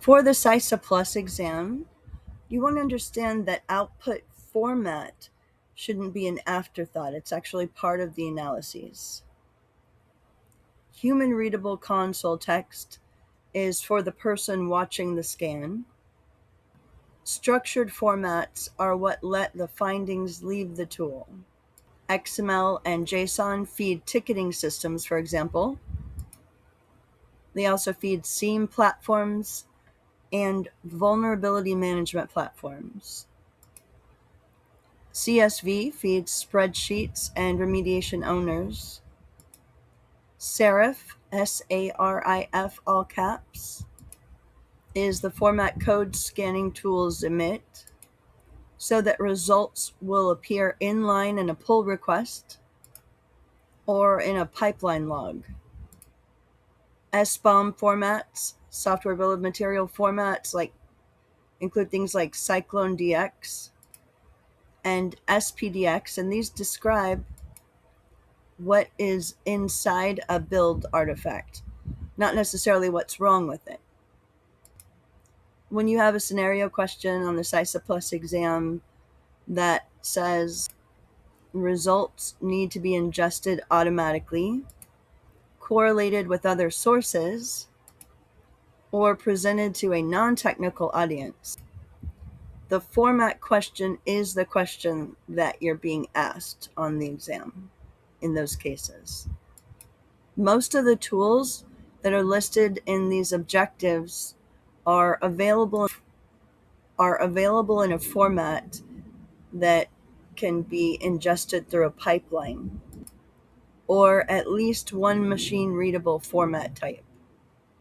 For the CySA Plus exam, you want to understand that output format shouldn't be an afterthought. It's actually part of the analyses. Human readable console text is for the person watching the scan. Structured formats are what let the findings leave the tool. XML and JSON feed ticketing systems, for example. They also feed SIEM platforms and vulnerability management platforms. CSV feeds spreadsheets and remediation owners. Serif, SARIF, all caps, is the format code scanning tools emit so that results will appear inline in a pull request or in a pipeline log. SBOM formats, software bill of material formats, include things like Cyclone DX and SPDX, and these describe what is inside a build artifact, not necessarily what's wrong with it. When you have a scenario question on the CySA Plus exam that says results need to be ingested automatically, correlated with other sources, or presented to a non-technical audience, the format question is the question that you're being asked on the exam in those cases. Most of the tools that are listed in these objectives are available in a format that can be ingested through a pipeline, or at least one machine readable format type.